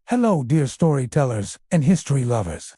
Hello, dear storytellers and history lovers.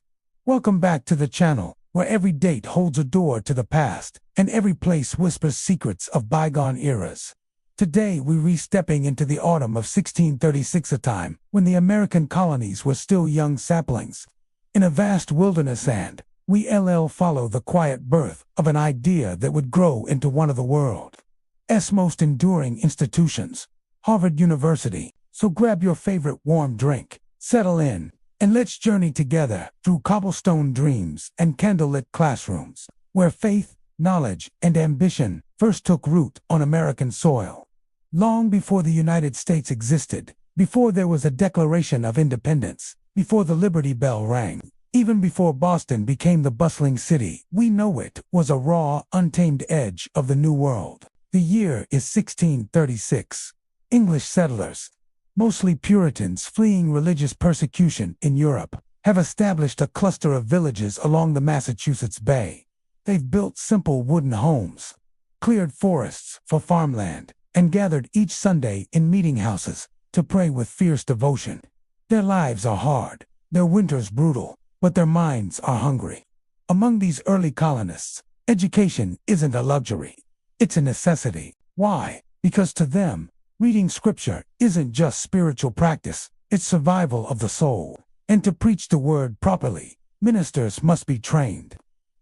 Welcome back to the channel, where every date holds a door to the past, and every place whispers secrets of bygone eras. Today we're re-stepping into the autumn of 1636, a time when the American colonies were still young saplings. In a vast wilderness, and we follow the quiet birth of an idea that would grow into one of the world's most enduring institutions, Harvard University. So grab your favorite warm drink, settle in, and let's journey together through cobblestone dreams and candlelit classrooms, where faith, knowledge, and ambition first took root on American soil. Long before the United States existed, before there was a Declaration of Independence, before the Liberty Bell rang, even before Boston became the bustling city we know it, was a raw, untamed edge of the New World. The year is 1636. English settlers, mostly Puritans fleeing religious persecution in Europe, have established a cluster of villages along the Massachusetts Bay. They've built simple wooden homes, cleared forests for farmland, and gathered each Sunday in meeting houses to pray with fierce devotion. Their lives are hard, their winters brutal, but their minds are hungry. Among these early colonists, education isn't a luxury, it's a necessity. Why? Because to them, reading scripture isn't just spiritual practice, it's survival of the soul. And to preach the word properly, ministers must be trained.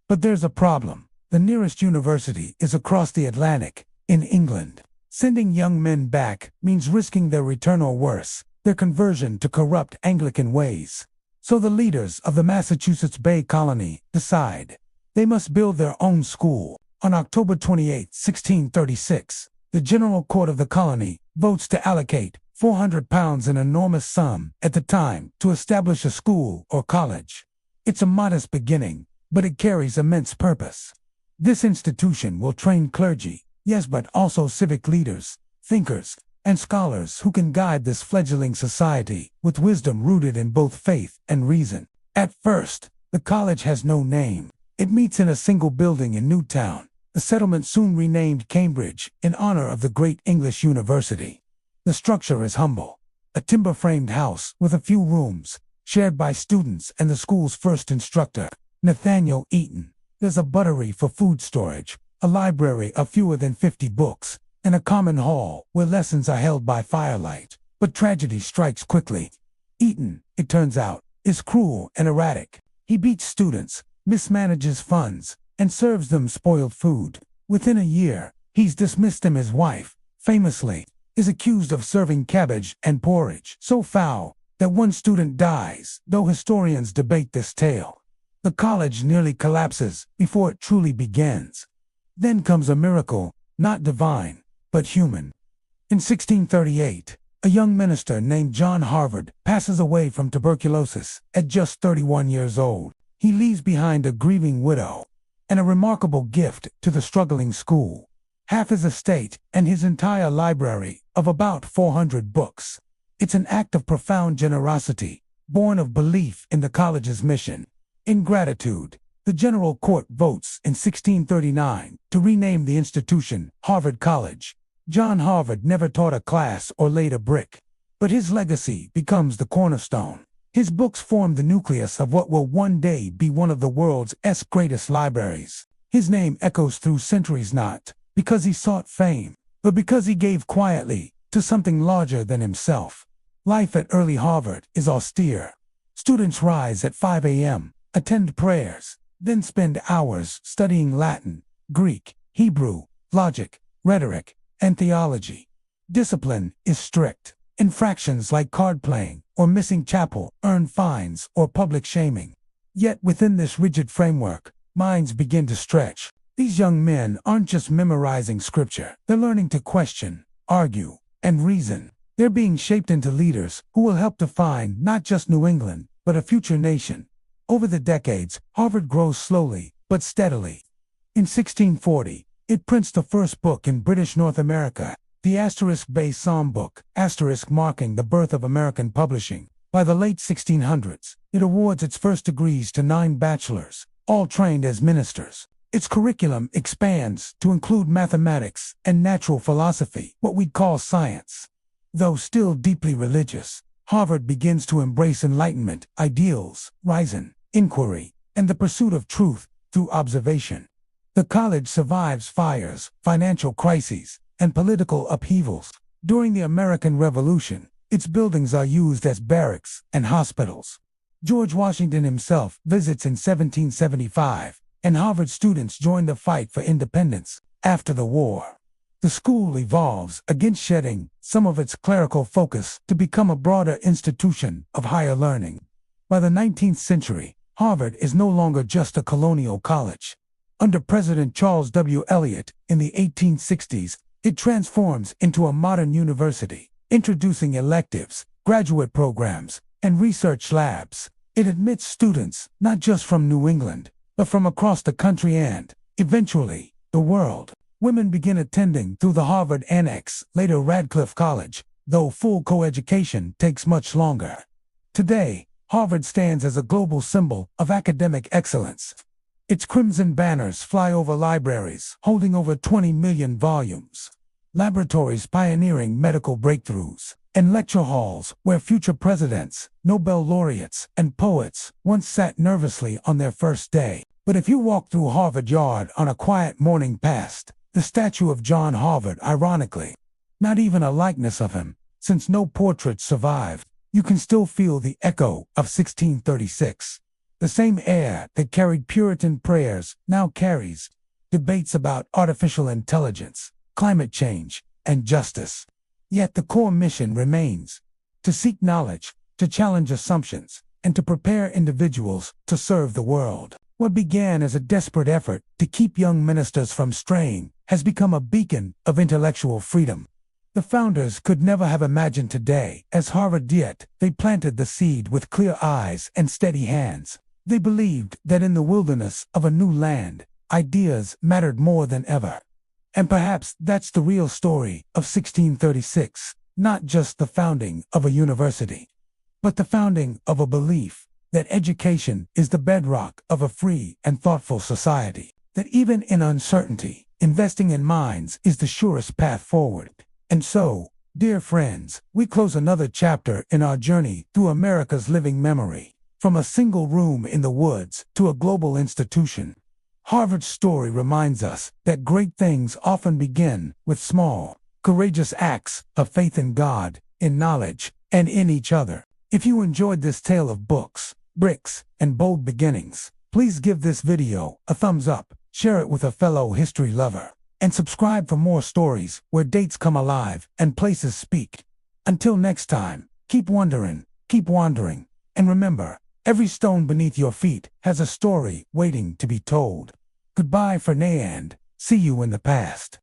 But there's a problem. The nearest university is across the Atlantic, in England. Sending young men back means risking their return, or worse, their conversion to corrupt Anglican ways. So the leaders of the Massachusetts Bay Colony decide they must build their own school. On October 28, 1636, the General Court of the colony votes to allocate £400, an enormous sum at the time, to establish a school or college. It's a modest beginning, but it carries immense purpose. This institution will train clergy, yes, but also civic leaders, thinkers, and scholars who can guide this fledgling society with wisdom rooted in both faith and reason. At first, the college has no name. It meets in a single building in Newtown, the settlement soon renamed Cambridge in honor of the great English university. The structure is humble, a timber-framed house with a few rooms, shared by students and the school's first instructor, Nathaniel Eaton. There's a buttery for food storage, a library of fewer than 50 books, and a common hall where lessons are held by firelight. But tragedy strikes quickly. Eaton, it turns out, is cruel and erratic. He beats students, mismanages funds, and serves them spoiled food. Within a year, he's dismissed them. His wife, famously, is accused of serving cabbage and porridge so foul that one student dies, though historians debate this tale. The college nearly collapses before it truly begins. Then comes a miracle, not divine, but human. In 1638, a young minister named John Harvard passes away from tuberculosis at just 31 years old. He leaves behind a grieving widow and a remarkable gift to the struggling school: half his estate and his entire library of about 400 books. It's an act of profound generosity, born of belief in the college's mission. In gratitude, the General Court votes in 1639 to rename the institution Harvard College. John Harvard never taught a class or laid a brick, but his legacy becomes the cornerstone. His books form the nucleus of what will one day be one of the world's greatest libraries. His name echoes through centuries, not because he sought fame, but because he gave quietly to something larger than himself. Life at early Harvard is austere. Students rise at 5 a.m., attend prayers, then spend hours studying Latin, Greek, Hebrew, logic, rhetoric, and theology. Discipline is strict. Infractions like card playing or missing chapel earn fines or public shaming. Yet within this rigid framework, minds begin to stretch. These young men aren't just memorizing scripture. They're learning to question, argue, and reason. They're being shaped into leaders who will help define not just New England, but a future nation. Over the decades, Harvard grows slowly but steadily. In 1640, it prints the first book in British North America, the Bay Psalm Book, marking the birth of American publishing. By the late 1600s, it awards its first degrees to 9 bachelors, all trained as ministers. Its curriculum expands to include mathematics and natural philosophy, what we'd call science. Though still deeply religious, Harvard begins to embrace Enlightenment ideals, reason, inquiry, and the pursuit of truth through observation. The college survives fires, financial crises, and political upheavals. During the American Revolution, its buildings are used as barracks and hospitals. George Washington himself visits in 1775, and Harvard students join the fight for independence after the war. The school evolves against shedding some of its clerical focus to become a broader institution of higher learning. By the 19th century, Harvard is no longer just a colonial college. Under President Charles W. Eliot in the 1860s, it transforms into a modern university, introducing electives, graduate programs, and research labs. It admits students not just from New England, but from across the country and, eventually, the world. Women begin attending through the Harvard Annex, later Radcliffe College, though full coeducation takes much longer. Today, Harvard stands as a global symbol of academic excellence. Its crimson banners fly over libraries, holding over 20 million volumes, laboratories pioneering medical breakthroughs, and lecture halls where future presidents, Nobel laureates, and poets once sat nervously on their first day. But if you walk through Harvard Yard on a quiet morning past the statue of John Harvard, ironically, not even a likeness of him, since no portraits survive, you can still feel the echo of 1636. The same air that carried Puritan prayers now carries debates about artificial intelligence, climate change, and justice. Yet the core mission remains: to seek knowledge, to challenge assumptions, and to prepare individuals to serve the world. What began as a desperate effort to keep young ministers from straying has become a beacon of intellectual freedom. The founders could never have imagined today as Harvard did. They planted the seed with clear eyes and steady hands. They believed that in the wilderness of a new land, ideas mattered more than ever. And perhaps that's the real story of 1636, not just the founding of a university, but the founding of a belief that education is the bedrock of a free and thoughtful society, that even in uncertainty, investing in minds is the surest path forward. And so, dear friends, we close another chapter in our journey through America's living memory. From a single room in the woods to a global institution, Harvard's story reminds us that great things often begin with small, courageous acts of faith in God, in knowledge, and in each other. If you enjoyed this tale of books, bricks, and bold beginnings, please give this video a thumbs up, share it with a fellow history lover, and subscribe for more stories where dates come alive and places speak. Until next time, keep wondering, keep wandering, and remember, every stone beneath your feet has a story waiting to be told. Goodbye for now and see you in the past.